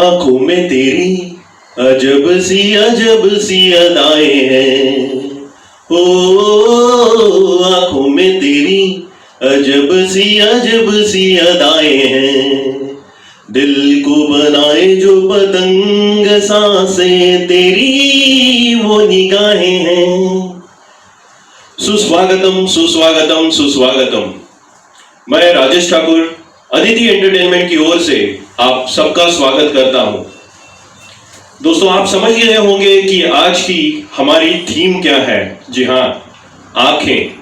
आंखों में तेरी अजब सी अदाएं हैं। ओ आंखों में तेरी अजब सी अदाएं हैं। दिल को बनाए जो पतंग सांसें तेरी वो निगाहें हैं। सुस्वागतम सुस्वागतम सुस्वागतम। मैं राजेश ठाकुर अदिति एंटरटेनमेंट की ओर से आप सबका स्वागत करता हूं। दोस्तों, आप समझ गए होंगे कि आज की हमारी थीम क्या है। जी हां, आंखें।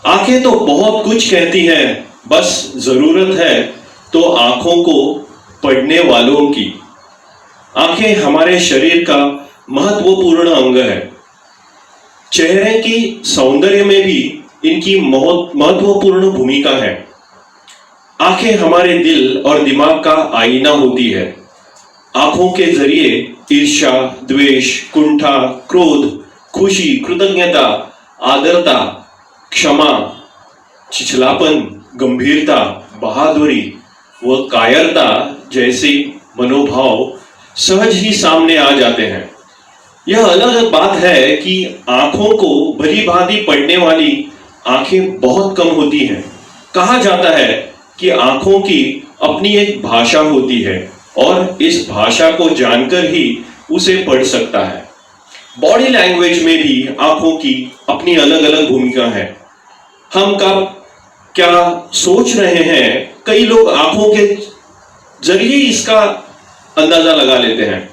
आंखें तो बहुत कुछ कहती हैं, बस जरूरत है तो आंखों को पढ़ने वालों की। आंखें हमारे शरीर का महत्वपूर्ण अंग है। चेहरे की सौंदर्य में भी इनकी महत्वपूर्ण भूमिका है। आंखें हमारे दिल और दिमाग का आईना होती है। आंखों के जरिए ईर्ष्या, द्वेष, कुंठा, क्रोध, खुशी, कृतज्ञता, आदरता, क्षमा, छिछलापन, गंभीरता, बहादुरी व कायरता जैसे मनोभाव सहज ही सामने आ जाते हैं। यह अलग बात है कि आंखों को भली भांति पढ़ने वाली आंखें बहुत कम होती हैं। कहा जाता है कि आंखों की अपनी एक भाषा होती है और इस भाषा को जानकर ही उसे पढ़ सकता है। बॉडी लैंग्वेज में भी आंखों की अपनी अलग अलग भूमिका है। हम कब क्या सोच रहे हैं, कई लोग आंखों के जरिए इसका अंदाजा लगा लेते हैं।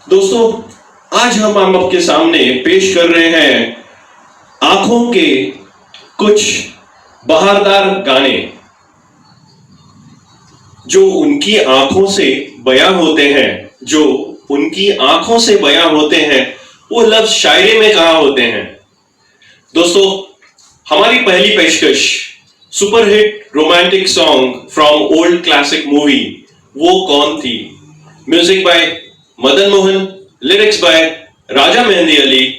दोस्तों, आज हम आपके सामने पेश कर रहे हैं आंखों के कुछ बहारदार गाने जो उनकी आंखों से बयां होते हैं। जो उनकी आंखों से बयां होते हैं वो लफ्ज शायरी में कहाँ होते हैं। दोस्तों, हमारी पहली पेशकश superhit romantic song from old classic movie Woh Kaun Thi. Music by Madan Mohan, lyrics by Raja Mehdi Ali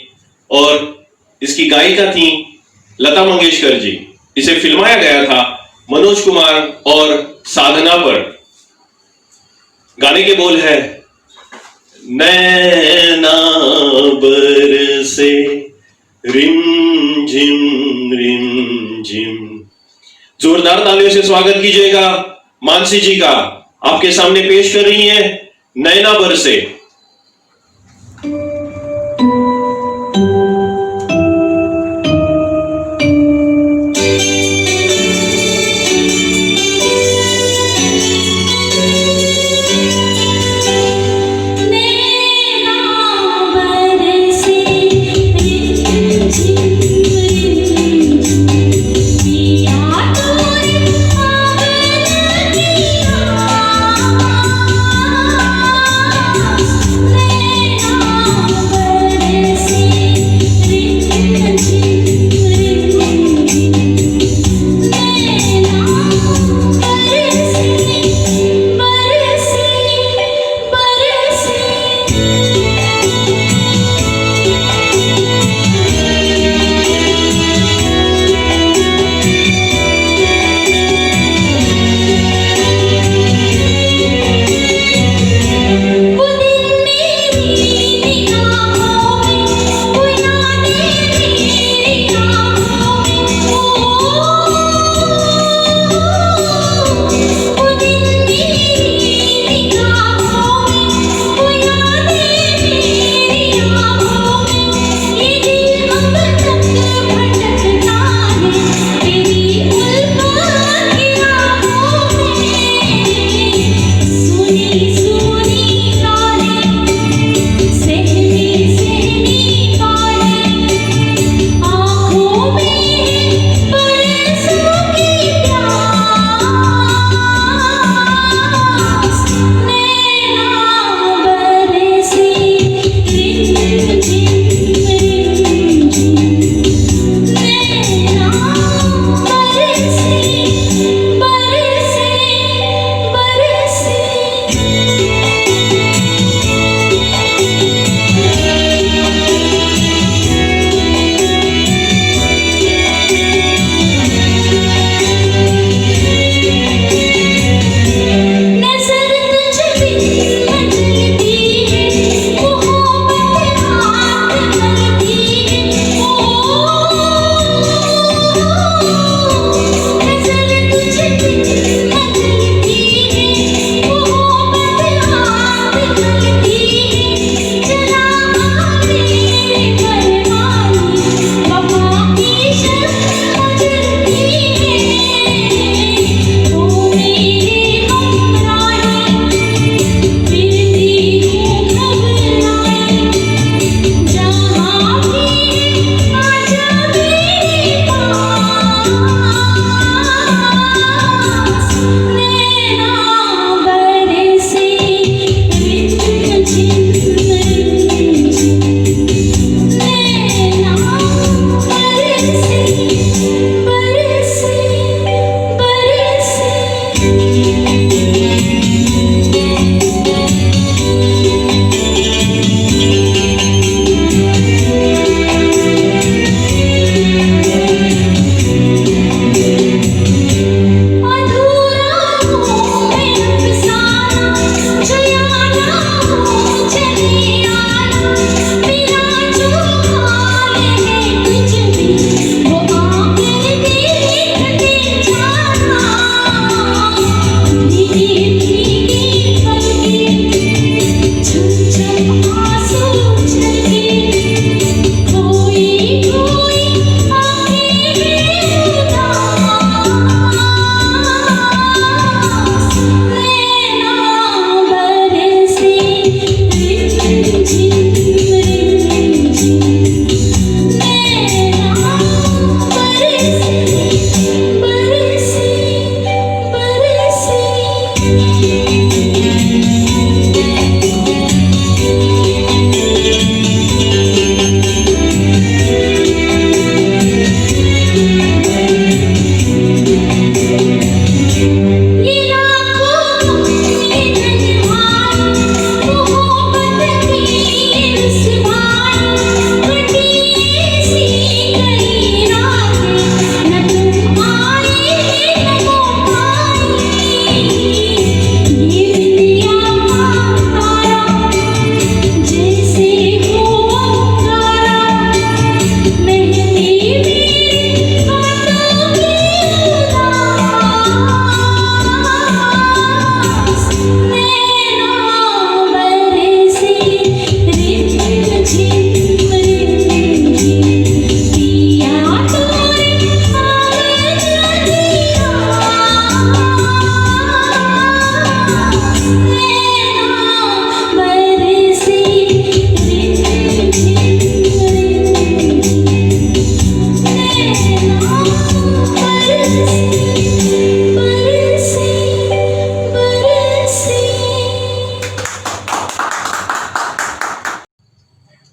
और इसकी गायिका थी लता मंगेशकर जी। इसे फिल्माया गया था मनोज कुमार और साधना पर। गाने के बोल है, नैना बरसे रिम झिम। जोरदार तालियों से स्वागत कीजिएगा मानसी जी का। आपके सामने पेश कर रही हैं नैना बरसे।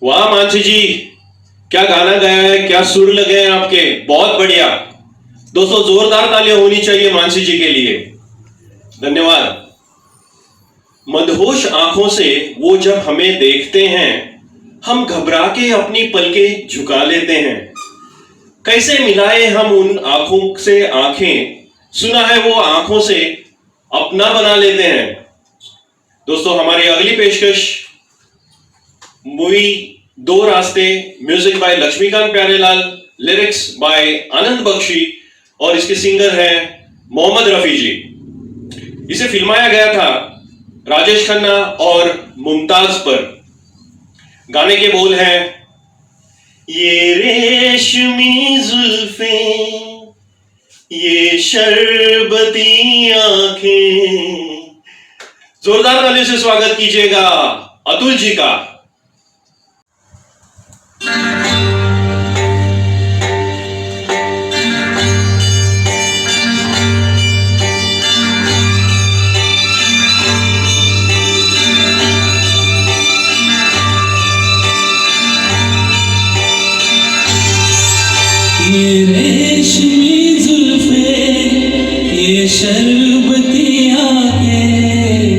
वाह मानसी जी, क्या गाना गाया है, क्या सुर लगे हैं आपके, बहुत बढ़िया। दोस्तों जोरदार तालियां होनी चाहिए मानसी जी के लिए। धन्यवाद। मदहोश आंखों से वो जब हमें देखते हैं, हम घबरा के अपनी पलकें झुका लेते हैं। कैसे मिलाए हम उन आंखों से आंखें, सुना है वो आंखों से अपना बना लेते हैं। दोस्तों हमारी अगली पेशकश movie Do Raaste, music by Laxmikant Pyarelal, lyrics by Anand Bakshi और इसके सिंगर हैं मोहम्मद रफी जी। इसे फिल्माया गया था राजेश खन्ना और मुमताज पर। गाने के बोल हैं, ये रेशमी जुल्फें, ये शरबती आंखें। जोरदार तालियों से स्वागत कीजिएगा अतुल जी का। ये रेशमी जुल्फें, ये शरबती आंखें,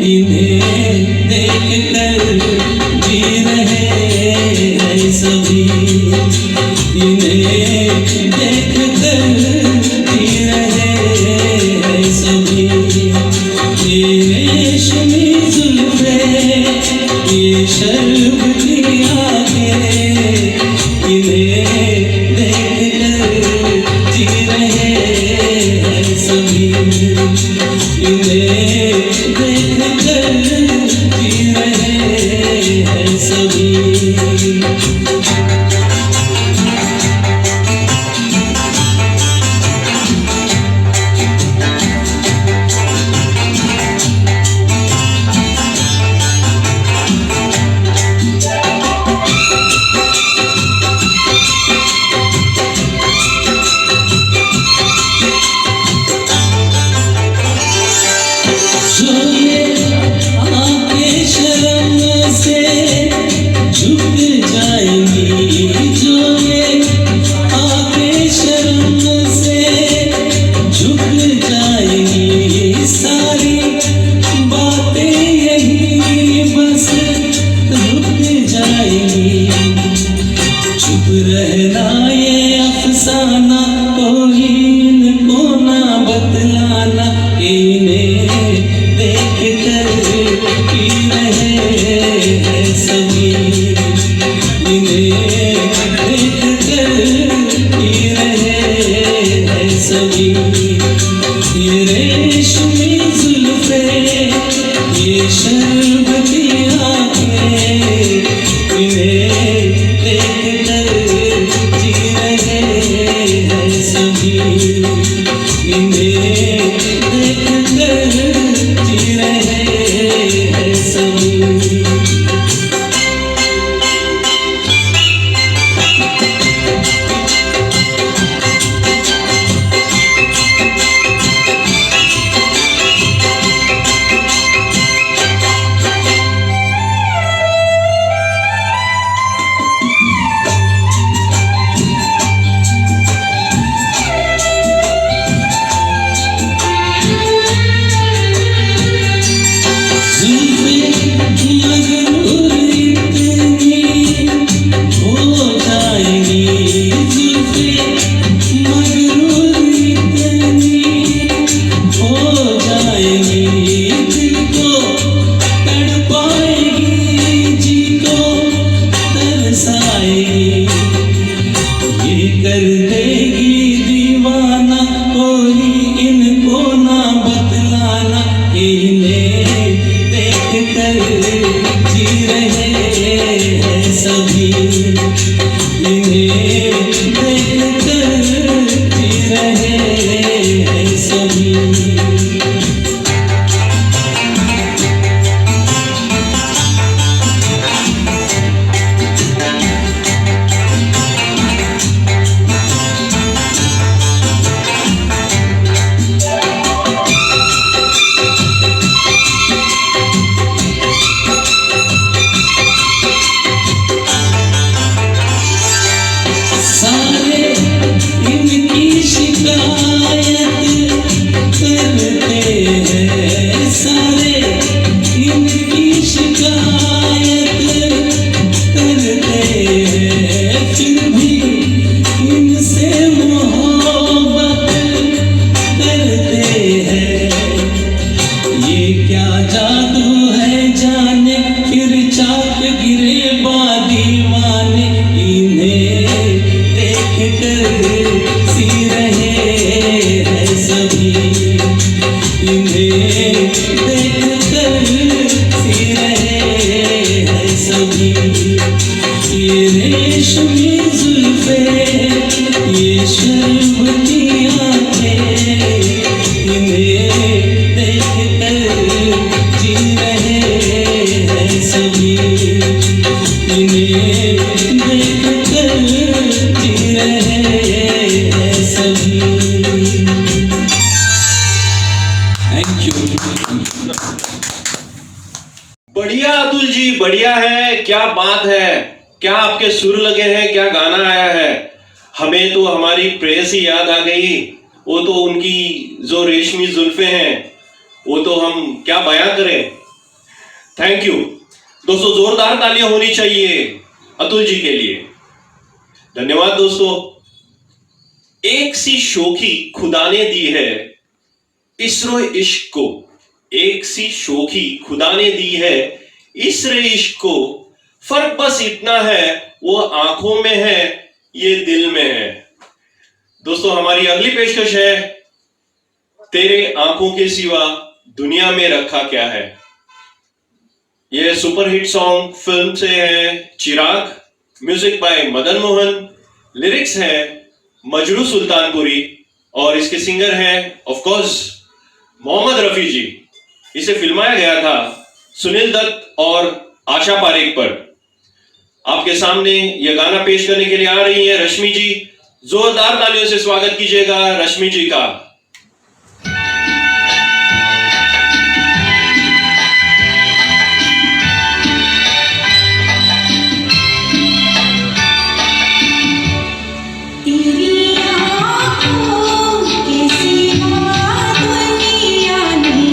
इन्हें देख कर जी रहे हैं सभी, इन्हें देख कर जी रहे हैं सभी। ये रेशमी जुल्फें, ये शरबती आंखें, इन्हें जी रहे हैं सभी, इन्हें देख कर जी रहे हैं सभी। सारी बातें यही बस रुक जाएंगी। चुप रहना ये अफसाना, कोई इनको ना बतलाना, इन्हें देख कर पी रहे हैं सभी, इन्हें देख कर पी रहे हैं सभी। ये रेशमी जुल्फें, ये शरबती आँखें, इन्हें देख कर जी रहे हैं सभी, इन्हें देख कर जी रहे हैं सभी। कर देगी दीवाना, कोई इनको ना बतलाना, इन्हें देख कर जी रहे हैं सभी, इन्हें देख कर जी रहे हैं सभी। सारे इनकी शिकायत करते हैं, सारे इनकी शिकायत करते हैं, फिर भी इनसे मोहब्बत करते हैं। ये क्या जादू है जाने, फिर चाक गिरे दीवाने, इन्हें देख कर सी रहे हैं सभी, इन्हें देख कर सी रहे हैं सभी। ये रेशमी जुल्फें, ये शरबती आँखें, इन्हें देख कर जी रहे हैं सभी, इन्हें देख कर जी रहे हैं सभी। Thank you. बढ़िया अतुल जी, बढ़िया है, क्या बात है, क्या आपके सुर लगे हैं, क्या गाना आया है। हमें तो हमारी प्रेयसी याद आ गई, वो तो उनकी जो रेशमी जुल्फे हैं, वो तो हम क्या बयां करें। थैंक यू दोस्तों, जोरदार तालियां होनी चाहिए अतुल जी के लिए। धन्यवाद दोस्तों। एक सी शोखी खुदा ने दी है इसरो इश्क को, एक सी शोखी खुदा ने दी है इसरे इश्क को, फर्क बस इतना है वो आंखों में है, ये दिल में है। दोस्तों हमारी अगली पेशकश है, तेरे आंखों के सिवा दुनिया में रखा क्या है। यह सुपरहिट सॉन्ग फिल्म से है Chirag, music by Madan Mohan, lyrics है मजरू सुल्तानपुरी और इसके सिंगर हैं ऑफ कोर्स मोहम्मद रफी जी। इसे फिल्माया गया था सुनील दत्त और आशा पारेख पर। आपके सामने यह गाना पेश करने के लिए आ रही है रश्मि जी। जोरदार तालियों से स्वागत कीजिएगा रश्मि जी का। तेरी आँखों के सिवा दुनिया नहीं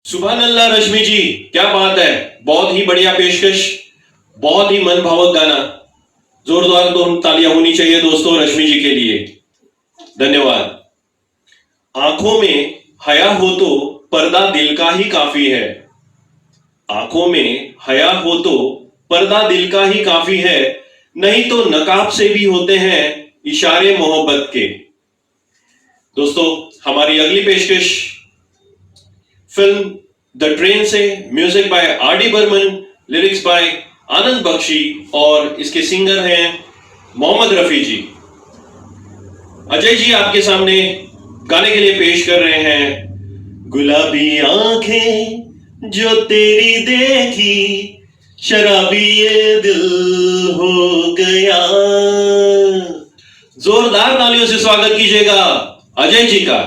सुभान अल्लाह रश्मि जी, क्या बात है, बहुत ही बढ़िया पेशकश, बहुत ही मन भावक गाना। जोरदार तो तालियां होनी चाहिए दोस्तों रश्मि जी के लिए। धन्यवाद। आंखों में हया हो तो पर्दा दिल का ही काफी है। आंखों में हया हो तो पर्दा दिल का ही काफी है, नहीं तो नकाब से भी होते हैं इशारे मोहब्बत के। दोस्तों हमारी अगली पेशकश फिल्म द ट्रेन से, music by RD. Burman, lyrics by Anand Bakshi और इसके सिंगर हैं मोहम्मद रफी जी। अजय जी आपके सामने गाने के लिए पेश कर रहे हैं गुलाबी आंखें जो तेरी देखी, शराबी ये दिल हो गया। जोरदार तालियों से स्वागत कीजिएगा अजय जी का।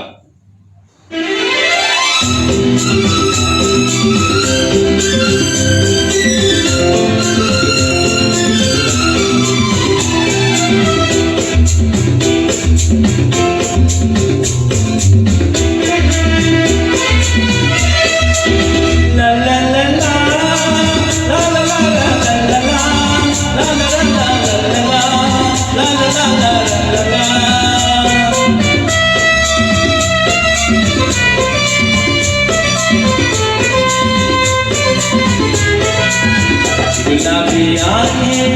गुलाबी आंखें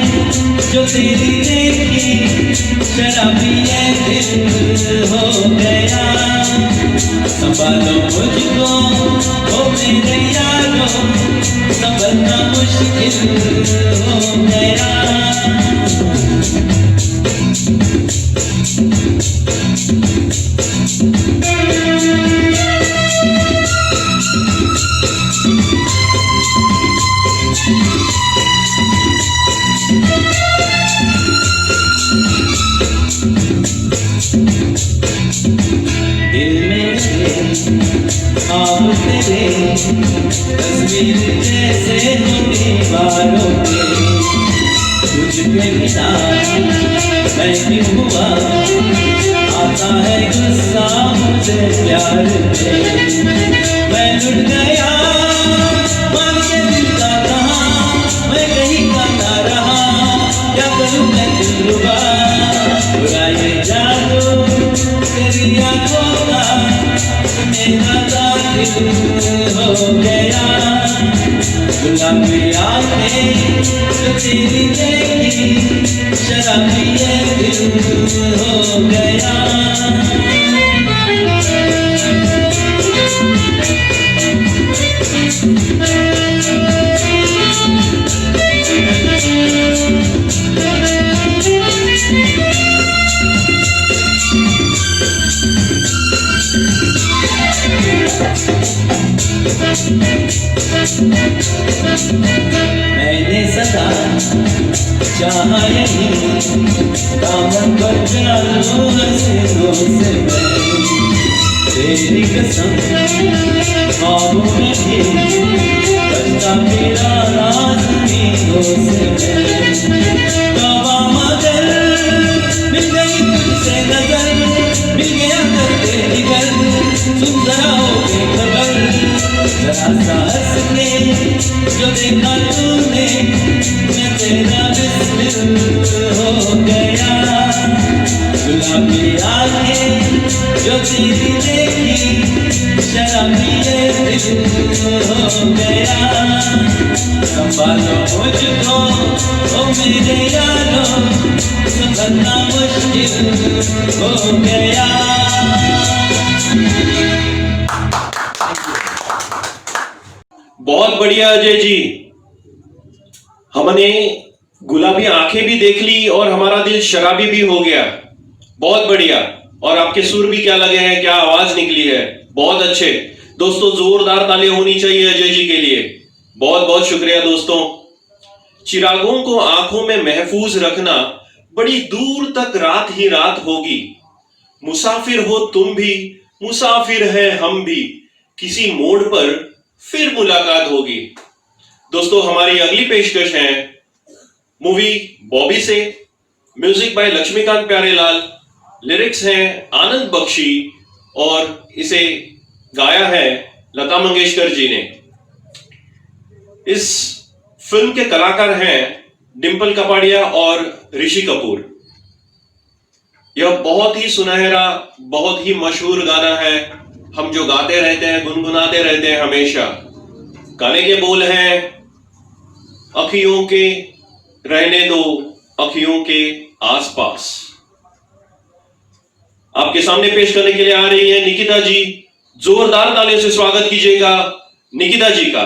जो तेरी देखी, शराबी ये दिल हो गया। संभालो मुझको ओ मेरे यारो, संभलना मुश्किल हो गया। दिल में ख्वाब तेरे, तस्वीर जैसे हो दीवारों पे। तुझ पे बिना मैं क्यों हुआ, आता है गुस्सा मुझे प्यार पे। मैं लुट गया मान के दिल का कहा, मैं कहीं का ना रहा, क्या करूं मैं दिलरुबा। बुरा ये जादू तेरी आंखों का मेरा कातिल हो गया। गुलाबी आंखें जो तेरी देखी, शराबी ये दिल हो गया। मैंने सदा चाहा यही, दामन पर जानो हसीनों से मैं। तेरी कसम ख्वाबों में भी बचता मेरा राज़ से मैं। तौबा मगर मिल गई तुझसे नजर, मिल गया कर तेरी घर, सुन जरा हो बेखबर। जरा सा हंस के जो देखा तूने, मैं तेरा बिस्मिल हो गया। गुलाबी आंखें जो तेरी देखी, शराबी ये दिल हो गया। संभालो मुझको ओ मेरे यारो, संभलना मुश्किल हो गया। बहुत बढ़िया अजय जी, हमने गुलाबी आंखें भी देख ली और हमारा दिल शराबी भी हो गया। बहुत बढ़िया। और आपके सुर भी क्या लगे हैं, क्या आवाज निकली है, बहुत अच्छे। दोस्तों जोरदार तालियां होनी चाहिए अजय जी के लिए। बहुत बहुत शुक्रिया दोस्तों। चिरागों को आंखों में महफूज रखना, बड़ी दूर तक रात ही रात होगी। मुसाफिर हो तुम भी, मुसाफिर है हम भी, किसी मोड़ पर फिर मुलाकात होगी। दोस्तों हमारी अगली पेशकश है मूवी बॉबी से, music by Laxmikant Pyarelal, lyrics हैं आनंद बख्शी और इसे गाया है लता मंगेशकर जी ने। इस फिल्म के कलाकार हैं डिंपल कपाड़िया और ऋषि कपूर। यह बहुत ही सुनहरा, बहुत ही मशहूर गाना है, हम जो गाते रहते हैं, गुनगुनाते रहते हैं हमेशा। गाने के बोल हैं, अखियों के रहने दो अखियों के आसपास। आपके सामने पेश करने के लिए आ रही है निकिता जी। जोरदार तालियों से स्वागत कीजिएगा निकिता जी का।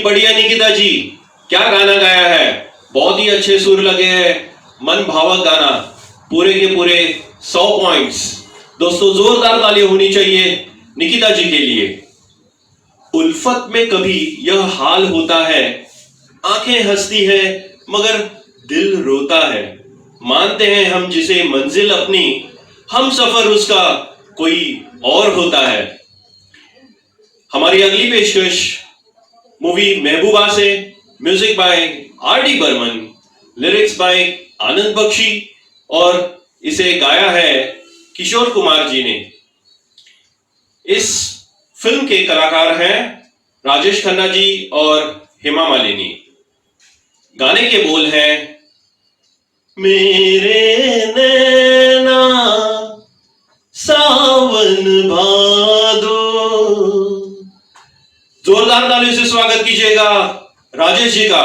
बढ़िया निकिता जी, क्या गाना गाया है, बहुत ही अच्छे सुर लगे हैं, मन भावक गाना, पूरे के पूरे 100 पॉइंट्स। दोस्तों जोरदार ताली होनी चाहिए निकिता जी के लिए। उल्फत में कभी यह हाल होता है, आंखें हंसती है मगर दिल रोता है, मानते हैं हम जिसे मंजिल अपनी, हम सफर उसका कोई और होता है। हमारी अगली पेशकश मूवी महबूबा से, music by R.D. Burman, lyrics by Anand Bakshi और इसे गाया है किशोर कुमार जी ने। इस फिल्म के कलाकार हैं राजेश खन्ना जी और हेमा मालिनी। गाने के बोल हैं, मेरे नैना सावन भादो। जोरदार तालियों से स्वागत कीजिएगा राजेश जी का।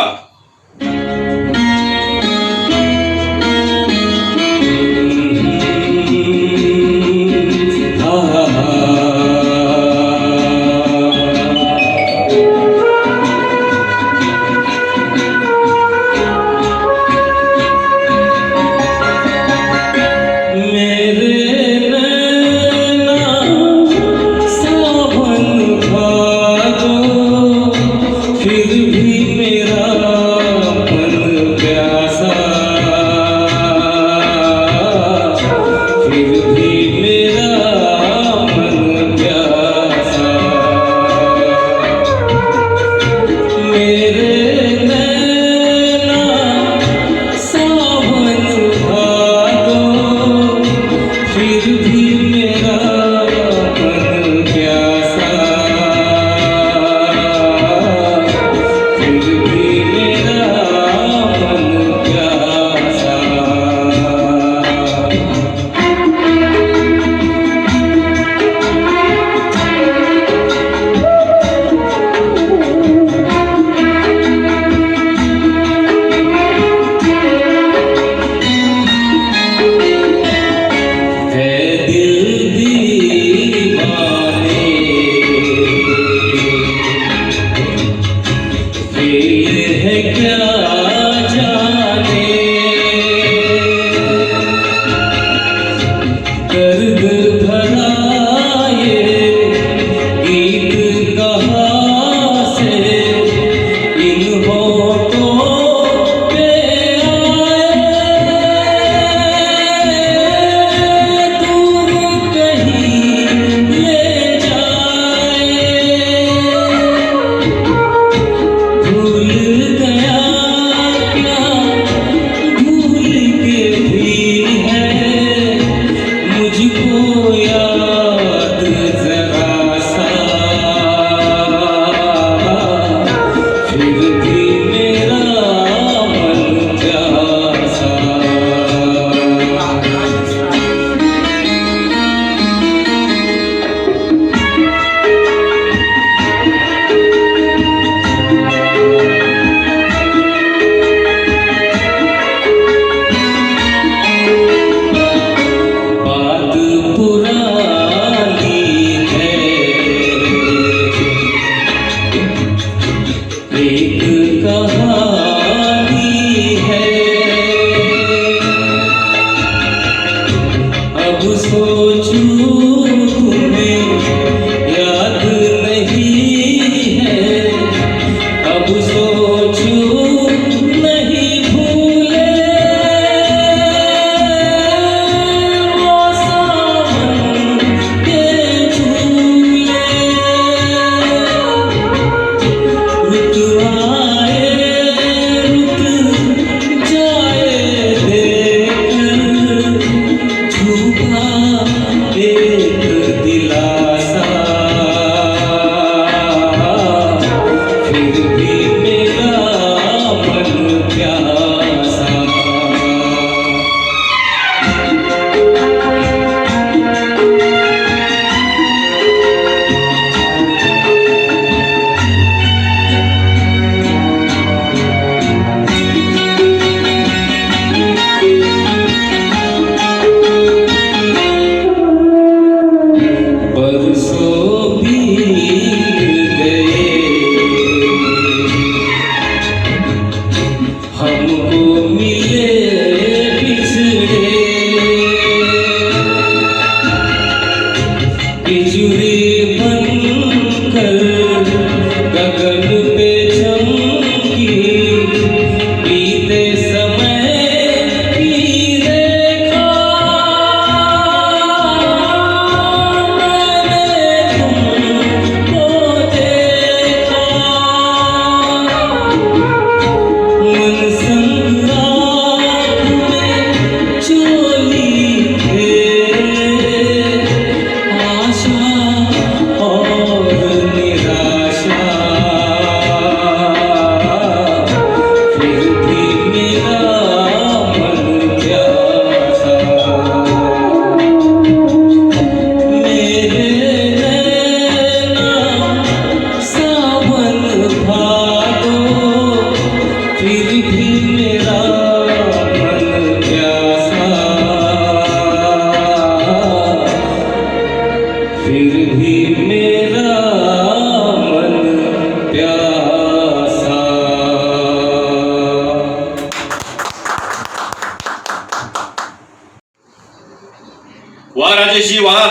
राजेश जी, वाह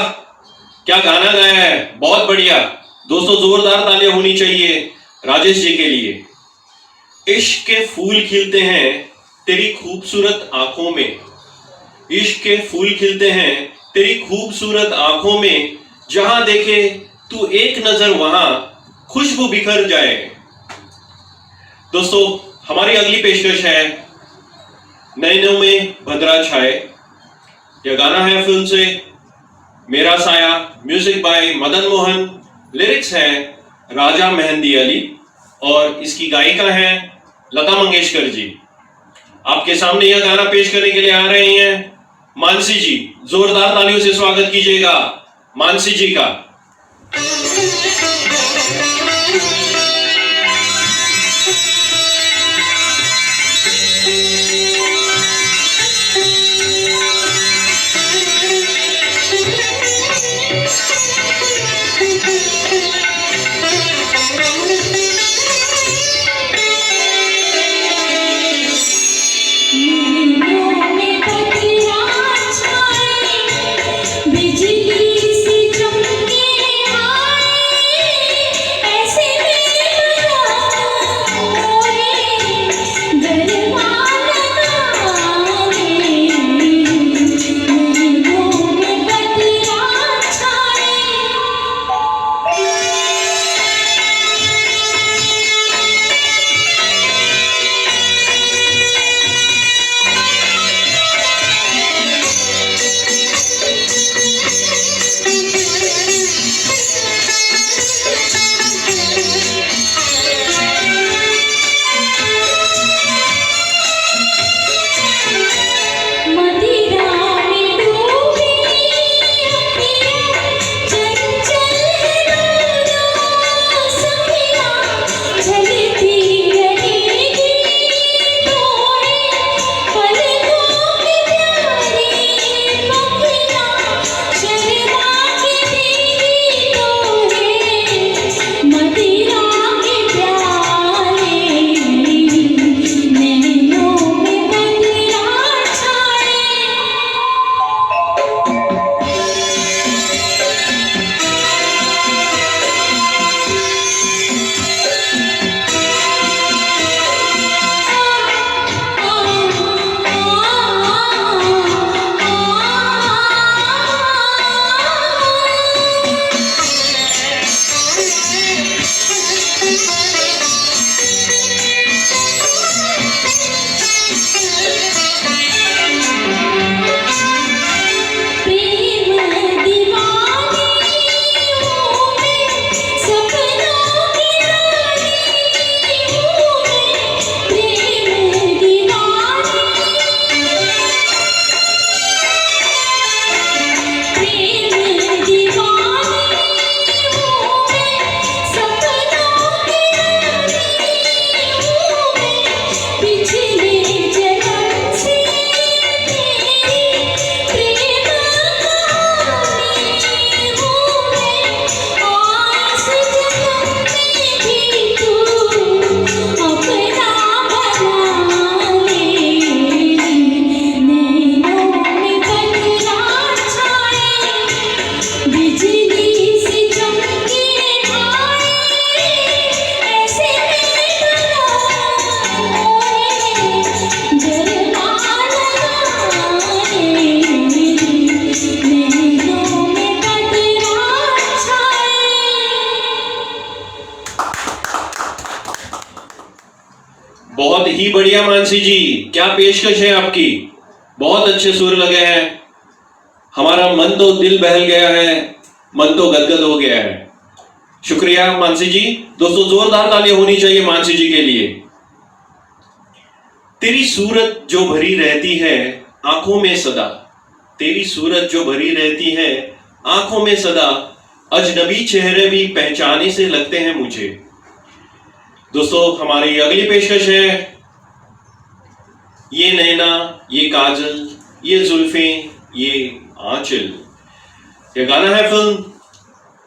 क्या गाना गाया है, बहुत बढ़िया। दोस्तों जोरदार तालियां होनी चाहिए राजेश जी के लिए। इश्क के फूल खिलते हैं तेरी खूबसूरत आंखों में, इश्क के फूल खिलते हैं तेरी खूबसूरत आंखों में, जहां देखे तू एक नजर वहां खुशबू बिखर जाए। दोस्तों हमारी अगली पेशकश है नैनों में भद्रा छाए। यह गाना है फिल्म से मेरा साया, music by Madan Mohan, lyrics है राजा मेहंदी अली और इसकी गायिका है लता मंगेशकर जी। आपके सामने यह गाना पेश करने के लिए आ रहे हैं मानसी जी। जोरदार तालियों से स्वागत कीजिएगा मानसी जी का। बहुत ही बढ़िया मानसी जी, क्या पेशकश है आपकी, बहुत अच्छे सुर लगे हैं। हमारा मन तो दिल बहल गया है, मन तो गदगद हो गया है। शुक्रिया मानसी जी। दोस्तों जोरदार तालियां होनी चाहिए मानसी जी के लिए। तेरी सूरत जो भरी रहती है आंखों में सदा, तेरी सूरत जो भरी रहती है आंखों में सदा, अजनबी चेहरे भी पहचाने से लगते हैं मुझे। दोस्तों हमारी अगली पेशकश है ये नैना, ये काजल, ये जुल्फें, ये आंचल। यह गाना है फिल्म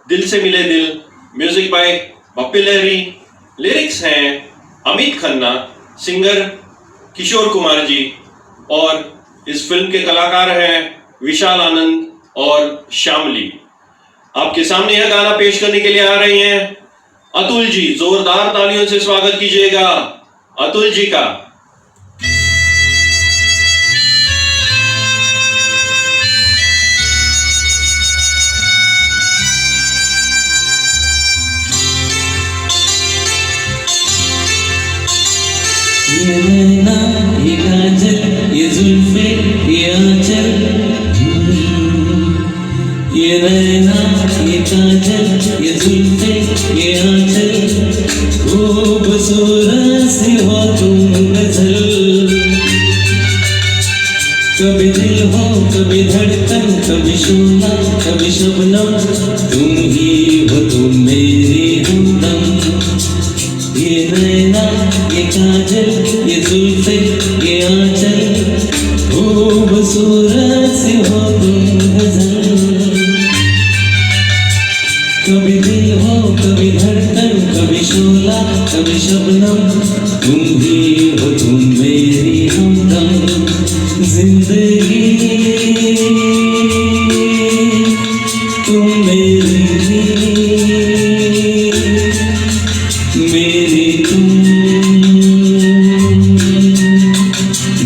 दिल Se Mile Dil, music by Bappi Lahiri, lyrics हैं अमित खन्ना, सिंगर किशोर कुमार जी और इस फिल्म के कलाकार हैं विशाल आनंद, और श्यामली। आपके सामने यह गाना पेश करने के लिए आ रही हैं अतुल जी। जोरदार तालियों से स्वागत कीजिएगा अतुल जी का। ये नैना ये काजल ये जुल्फे ये आंचल, ये नैना ये काजल ये जुल्फे ये आंचल, खूबसूरत सी हो तुम गजल। कभी दिल हो कभी धड़कन कभी शोला कभी शबनम, तुम ही हो तुम मेरी हमदम। ये नैना ये काजल ये जुल्फे ये आंचल, खूबसूरत सी हो तुम गजल। कभी दिल हो कभी धड़कन कभी शोला कभी शबनम, तुम ही हो तुम मेरी हमदम। जिंदगी तुम मेरी तुम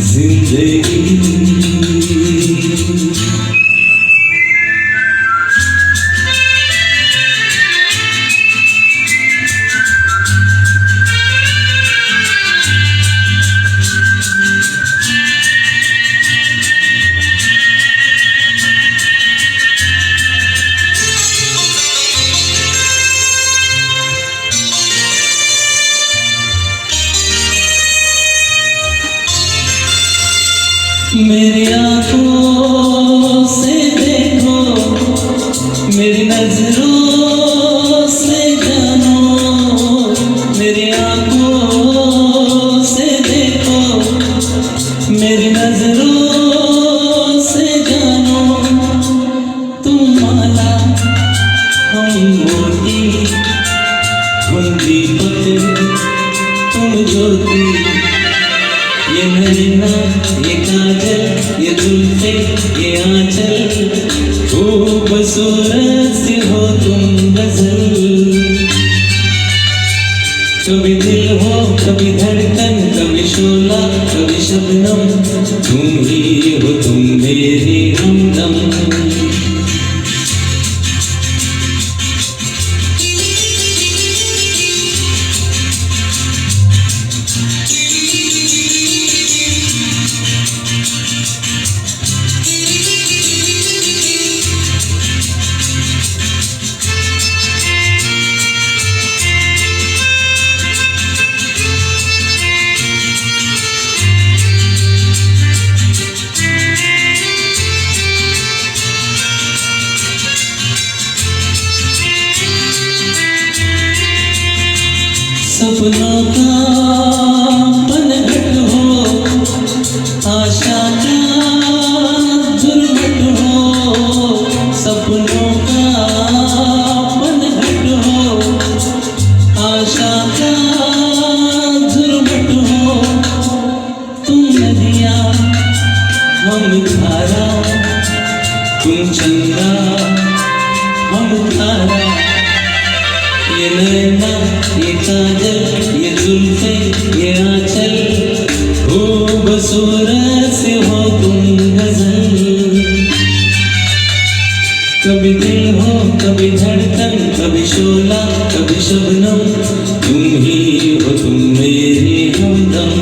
जिंदगी। मेरी आंखों से देखो मेरी नजरों से जानो, मेरी आंखों से देखो मेरी नजरों से जानो। तुम माला हम मोती हम दीपक तुम ज्योति। ये नैना ये काजल ये जुल्फे ये आंचल, खूबसूरत सी हो तुम गजल। कभी दिल हो कभी धड़कन कभी शोला कभी शबनम, तुम ही हो तुम मेरी हमदम। सपनों का पनघट हो आशा का झुरमुट हो, सपनों का पनघट हो आशा का झुरमुट हो। तुम नदियाँ हम धारा तुम चंदा हम तारा। ये नैना ये काजल ये जुल्फे ये आंचल, खूबसूरत से हो तुम गजल। कभी दिल हो कभी धड़कन कभी शोला कभी शबनम, तुम ही हो तुम मेरी हमदम।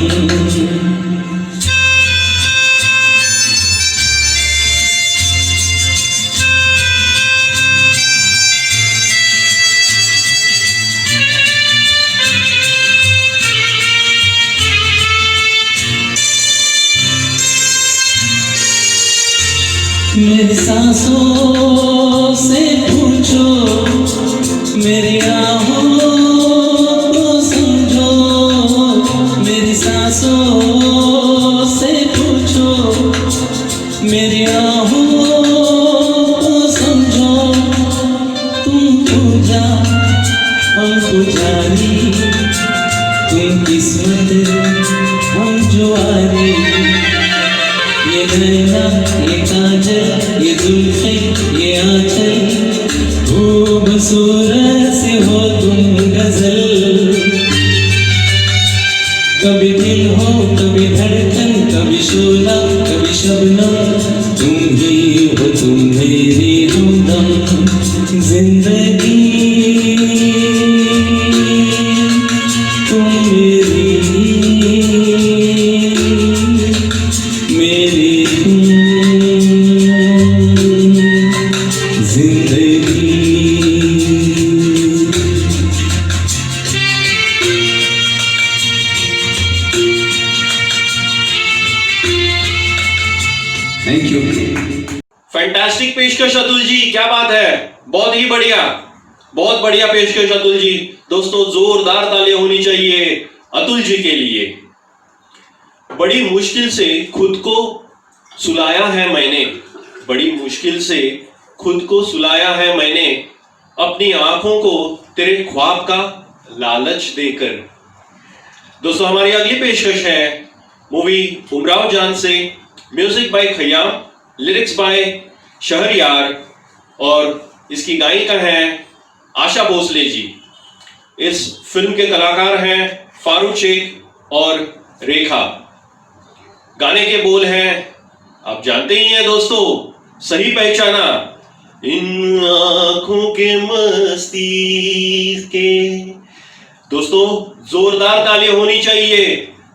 मेरी सांसों से पूछो मेरी आहों को समझो, मेरी सांसों से पूछो मेरी आहों को समझो। तुम पूजा हम पुजारी, तुम किस्मत हम जुआरी। ये नैना ये काजल ये जुल्फे खूबसूरत सी हो तुम गजल, कभी दिल हो कभी धड़कन, कभी शोला कभी शबनम, तुम ही हो तुम मेरी हमदम। जिंदगी तुम मेरी तुम जिंदगी। Thank you. फैंटास्टिक पेशकश अतुल जी, क्या बात है, बहुत ही बढ़िया, बहुत बढ़िया पेशकश अतुल जी। दोस्तों जोरदार तालियां होनी चाहिए अतुल जी के लिए। बड़ी मुश्किल से खुद को सुलाया है मैंने, बड़ी मुश्किल से खुद को सुलाया है मैंने, अपनी आंखों को तेरे ख्वाब का लालच देकर। दोस्तों हमारी अगली पेशकश है मूवी उमराव जान से, music bye Khayyam, lyrics by Shahryar और इसकी गायिका है आशा भोसले जी। इस फिल्म के कलाकार हैं फारूक शेख और रेखा। गाने के बोल हैं, आप जानते ही हैं दोस्तों, सही पहचाना, इन आंखों के मस्ती के। दोस्तों जोरदार तालियां होनी चाहिए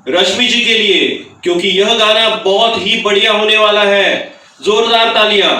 रश्मि जी के लिए, क्योंकि यह गाना बहुत ही बढ़िया होने वाला है। जोरदार तालियां।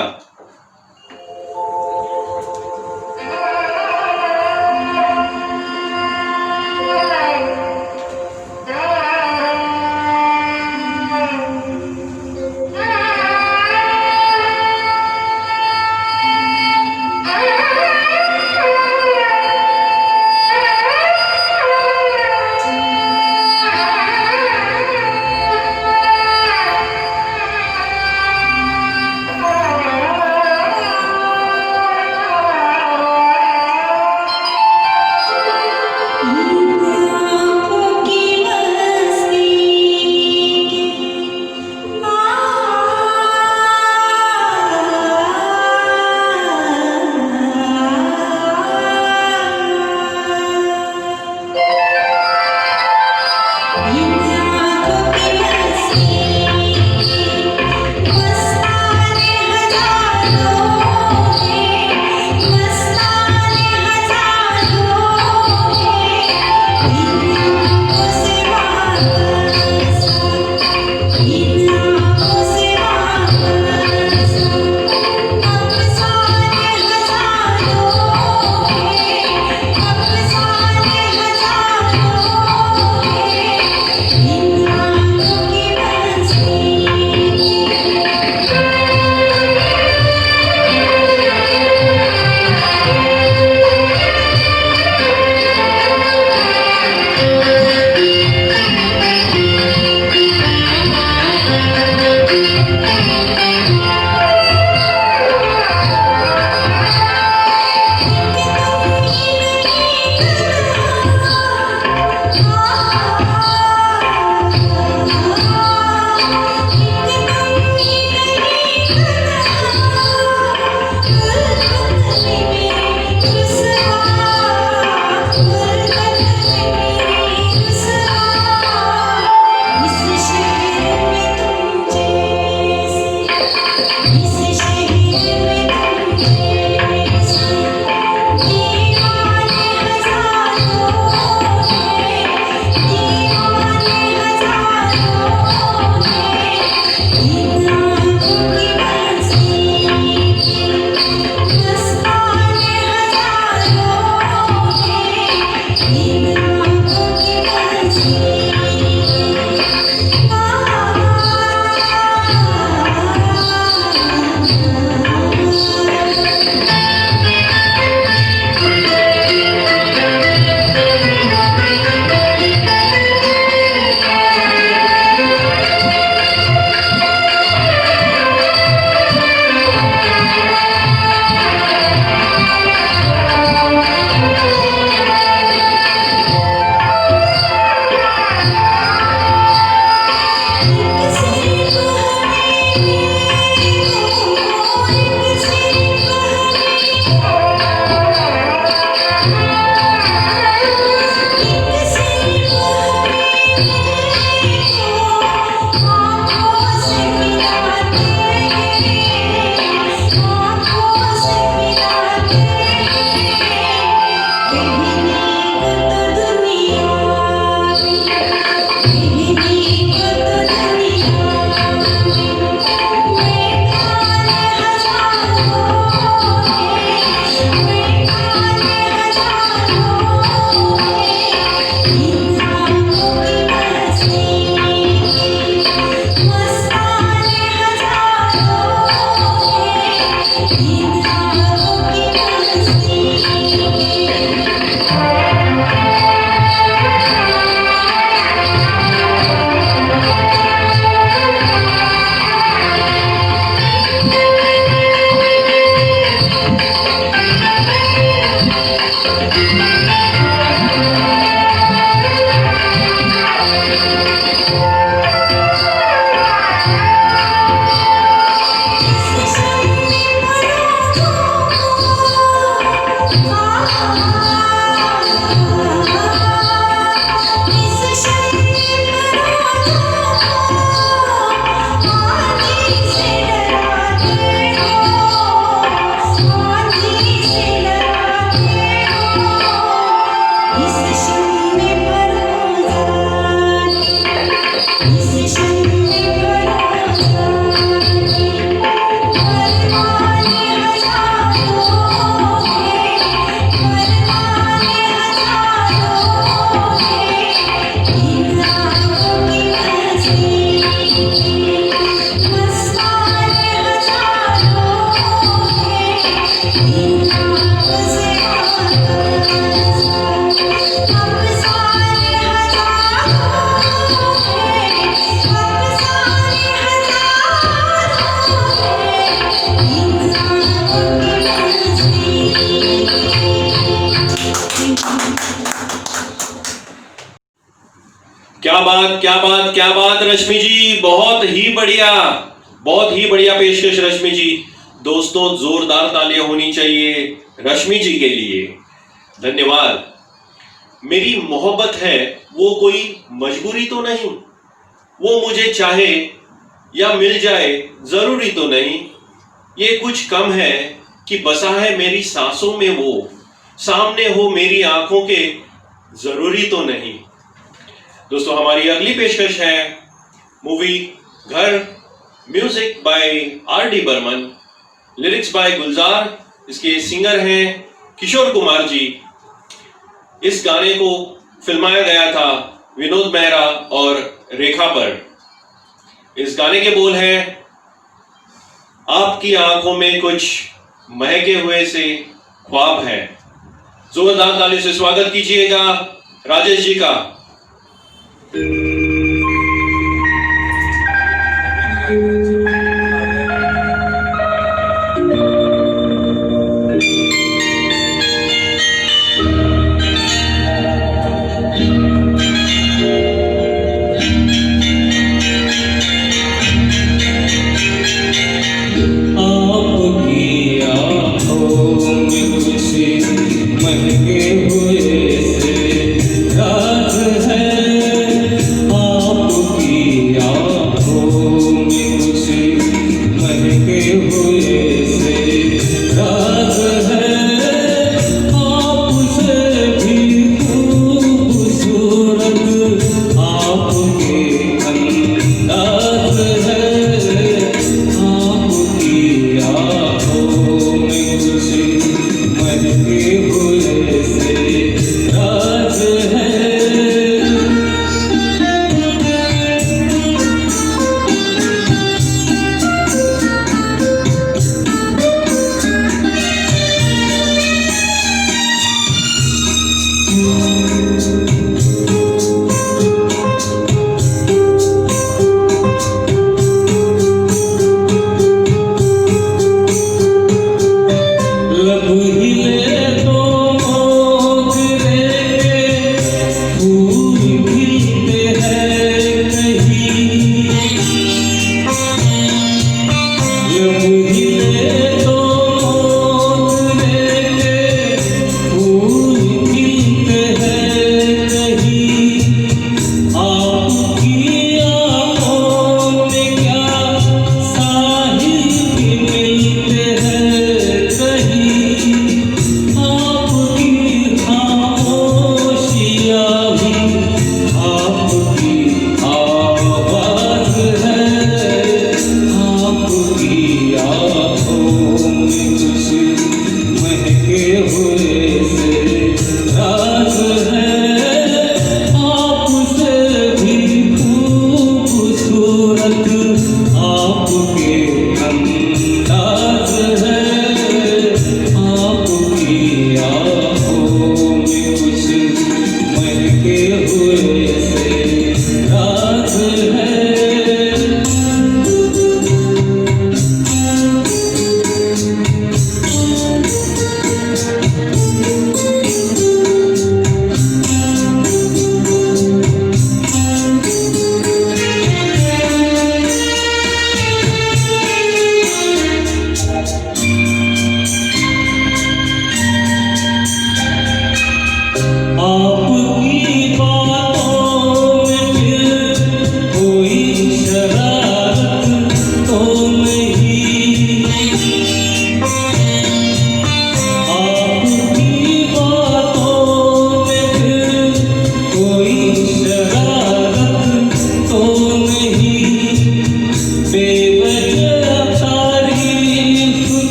क्या बात रश्मि जी, बहुत ही बढ़िया पेशकश रश्मि जी। दोस्तों जोरदार तालियां होनी चाहिए रश्मि जी के लिए। धन्यवाद। मेरी मोहब्बत है वो कोई मजबूरी तो नहीं, वो मुझे चाहे या मिल जाए जरूरी तो नहीं, ये कुछ कम है कि बसा है मेरी सांसों में वो, सामने हो मेरी आंखों के जरूरी तो नहीं। दोस्तों हमारी अगली पेशकश है movie Ghar, music by RD. Burman, lyrics by Gulzar, इसके सिंगर हैं किशोर कुमार जी। इस गाने को फिल्माया गया था विनोद मेहरा और रेखा पर। इस गाने के बोल हैं, आपकी आंखों में कुछ महके हुए से ख्वाब है। जोरदार ताली से स्वागत कीजिएगा राजेश जी का। महके हुए से राज है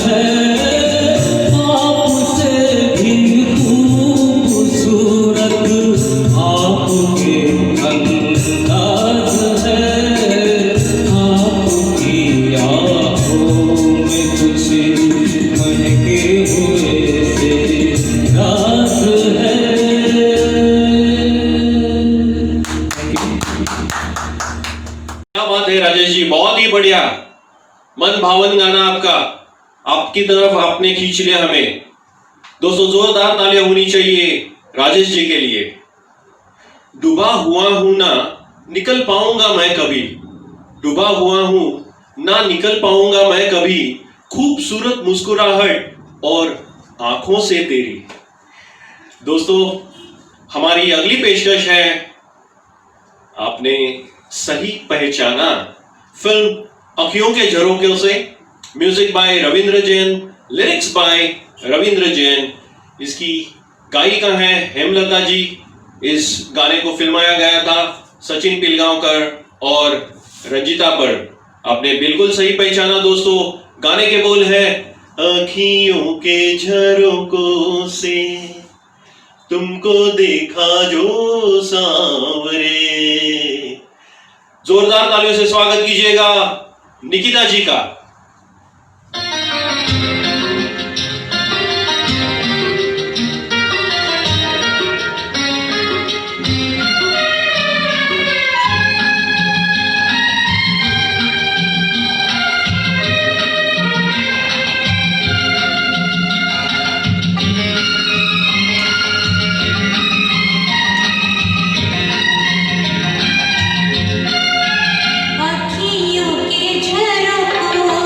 है आपसे भी खूबसूरत आपके अंदाज है आपकी आँखों में कुछ महके हुए से राज है। क्या बात है राजेश जी, बहुत ही बढ़िया, मन भावन गाना आपका, आपकी तरफ आपने खींच लिया हमें। दोस्तों जोरदार तालियां होनी चाहिए राजेश जी के लिए। डूबा हुआ हूं ना निकल पाऊंगा मैं कभी, डूबा हुआ हूं ना निकल पाऊंगा मैं कभी, खूबसूरत मुस्कुराहट और आंखों से तेरी। दोस्तों हमारी अगली पेशकश है, आपने सही पहचाना, फिल्म अखियों के झरोकों से, music bye Ravindra Jain, lyrics by Ravindra Jain. इसकी गायिका है हेमलता जी। इस गाने को फिल्माया गया था सचिन पिलगांवकर और रंजीता पर। आपने बिल्कुल सही पहचाना दोस्तों, गाने के बोल है, अखियों के झरोकों से तुमको देखा जो सांवरे। जोरदार तालियों से स्वागत कीजिएगा निकिता जी का। अखियों के झरोकों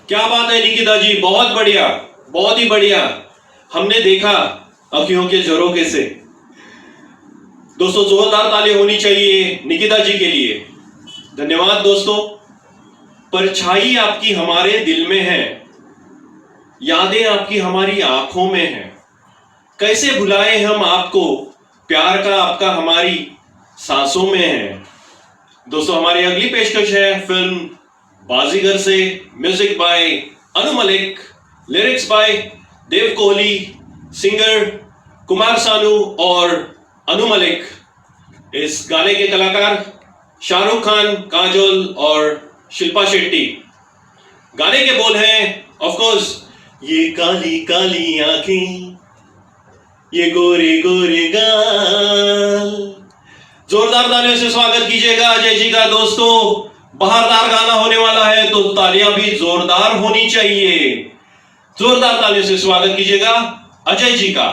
क्या बात है निकिता जी, बहुत बढ़िया, बहुत ही बढ़िया। हमने देखा अखियों के झरोखे से। दोस्तों जोरदार ताली होनी चाहिए निकिता जी के लिए। धन्यवाद दोस्तों। परछाई आपकी हमारे दिल में है, यादें आपकी हमारी आंखों में हैं। कैसे भुलाए हम आपको, प्यार का आपका हमारी सांसों में है। दोस्तों हमारी अगली पेशकश है फिल्म बाजीगर से। Music by Anu Malik, lyrics by Dev Kohli, singer Kumar Sanu और अनु मलिक। इस गाने के कलाकार शाहरुख खान, काजोल और शिल्पा शेट्टी। गाने के बोल हैं ऑफ कोर्स, ये काली काली आंखें, ये गोरे गोरे गाल। जोरदार तालियों से स्वागत कीजिएगा अजय जी का। दोस्तों बहारदार गाना होने वाला है तो तालियां भी जोरदार होनी चाहिए। जोरदार तालियों से स्वागत कीजिएगा अजय जी का।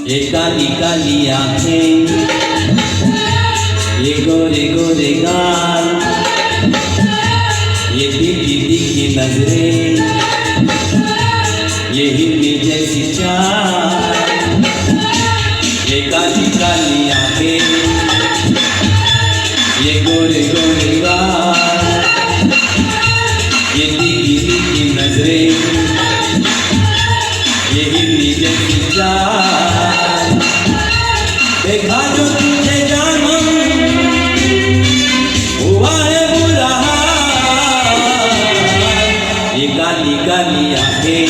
ये काली काली आंखें, ये गोरे गोरे गाल, ये तीखी तीखी नजरें, ये हिरनी जैसी चाल। ये काली काली आंखें, ये गोरे गोरे गाल, ये तीखी तीखी नजरें, ये हिरनी जैसी चाल। देखा जो तुझे जानम हुआ है बुरा हाल। ये काली काली आंखें,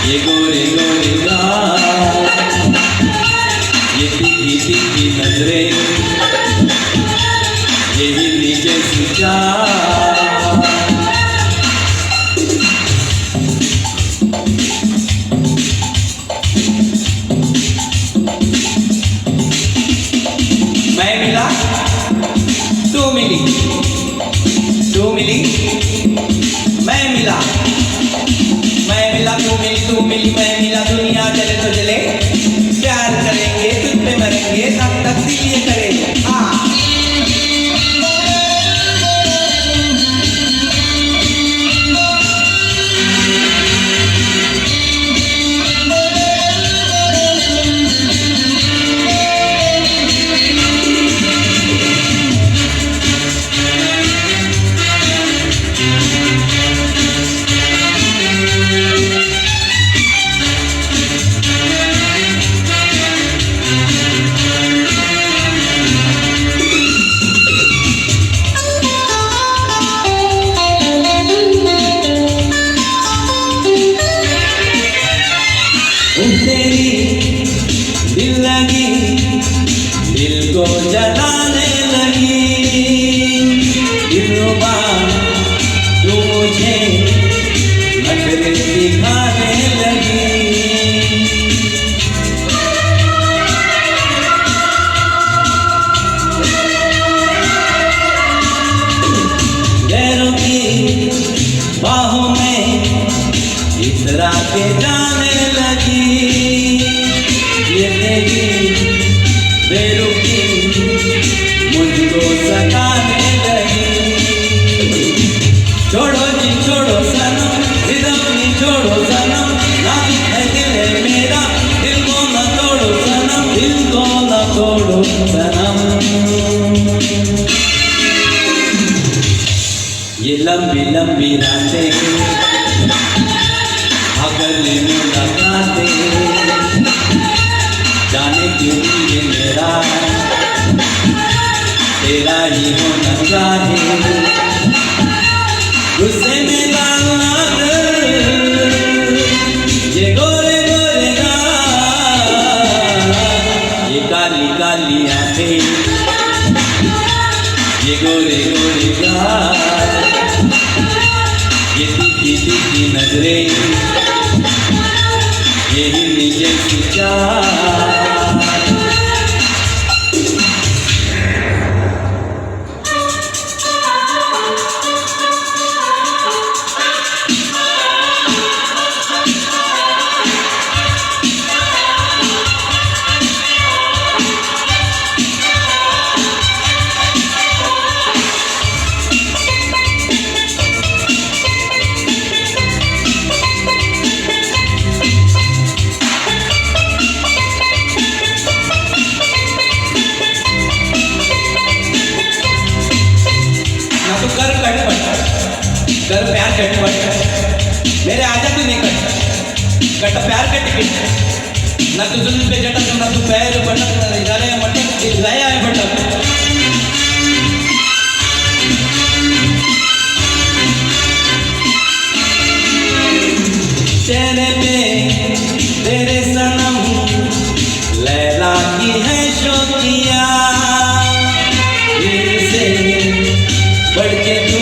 ये गोरे गोरे गाल, ये तीखी तीखी नजरें, ये हिरनी जैसी चाल। तू मिली, मैं मिला, तू मिली, मैं मिला। दुनिया चले तो चले, प्यार करेंगे तुझ पे मरेंगे, तब तक दिल ये करेंगे। तेरी दिल लगी, दिल को जलाने लगी। दिलरुबा तू मुझे नखरे दिखाने लगी। गैरों की बाहों में इतरा के जाने लगी। ये तेरी बेरुखी मुझको सताने लगी। छोड़ो जी छोड़ो सनम, रिदम छोड़ो सनम, नाजुक है दिल है मेरा, दिल को न तोड़ो सनम, दिल को न तोड़ो सनम। ये लंबी लंबी रातें अगर मुलाकातें जाने क्यों ये मेरा तेरा ही होना चाहे गुस्से में लाल लाल ये गोरे गोरे गाल ये काली काली आंखें ये गोरे गोरे गाल ये तीखी तीखी नजरें ये हिरनी जैसी चाल कर प्यार चटपट मेरे आजा तू निकट कट प्यार का टिकट न तू जुल्म पे जटक न तू पैर बटक इधर है मटक इधर है बटक चेहरे पे तेरे सनम लैला की है शौकिया से बढ़ के तू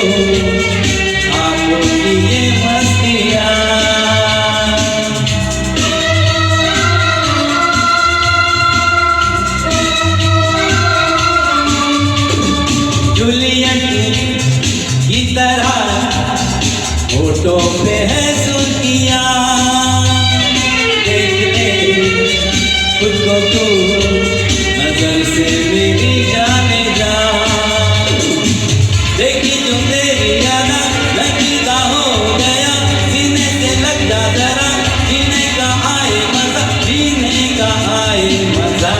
की तरह फोटो पे है सुर्खियां देख ले खुद को तू नजर से मेरी जाने जा देखी जो तेरी यादा लगता हो गया सीने से लग जा जरा जीने का आए मजा जीने का आए मजा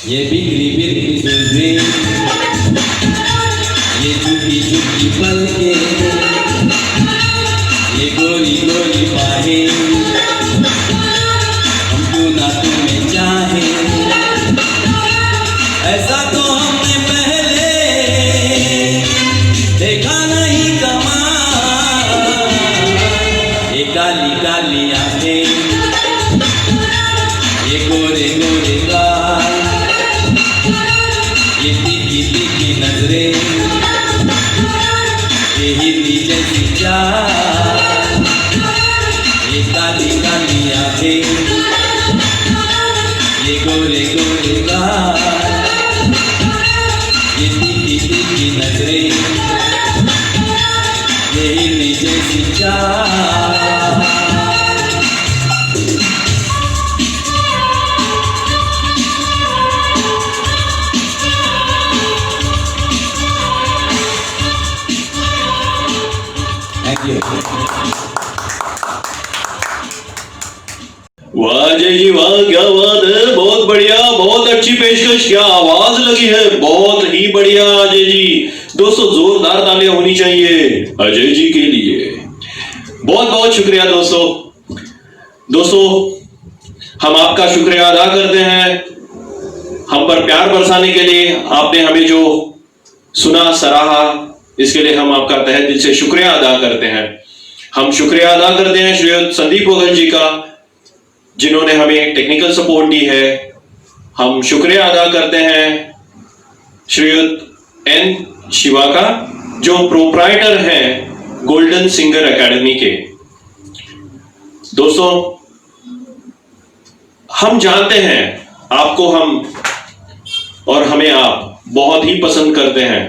ये बिगड़ी बिगड़ी जुल्फे ये झुकी झुकी पलके ये गोरी गोरी बाहें हम क्यों ना तुम्हें चाहे ऐसा तो हमने पहले देखा नहीं कमाल ये काली काली आंखें ये गोरे गोरे गाल ये तीखी तीखी नजरें ये हिरनी जैसी चाल ये काली काली आंखें ये गोरे गोरे गाल ये तीखी तीखी नजरें ये हिरनी जैसी चाल वाह अजय जी वाह, क्या बात है, बहुत बढ़िया, बहुत अच्छी पेशकश, क्या आवाज लगी है, बहुत ही बढ़िया अजय जी। दोस्तों जोरदार तालियां होनी चाहिए अजय जी के लिए। बहुत बहुत शुक्रिया दोस्तों हम आपका शुक्रिया अदा करते हैं हम पर प्यार बरसाने के लिए। आपने हमें जो सुना सराहा, इसके लिए हम आपका तहे दिल से शुक्रिया अदा करते हैं। हम शुक्रिया अदा करते हैं श्री संदीप वगल जी का, जिन्होंने हमें टेक्निकल सपोर्ट दी है। हम शुक्रिया अदा करते हैं श्रीयुत एन शिवा का, जो प्रोप्राइटर हैं गोल्डन सिंगर एकेडमी के। दोस्तों हम जानते हैं आपको हम और हमें आप बहुत ही पसंद करते हैं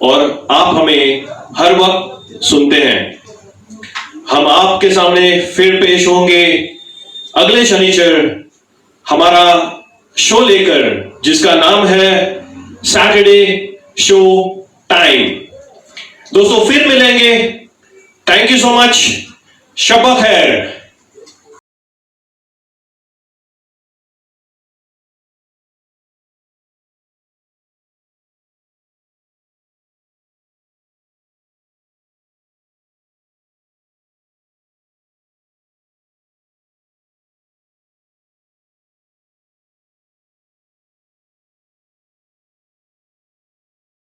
और आप हमें हर वक्त सुनते हैं। हम आपके सामने फिर पेश होंगे अगले शनिचर हमारा शो लेकर, जिसका नाम है सैटरडे शो टाइम। दोस्तों फिर मिलेंगे। Thank you so much. शब खैर।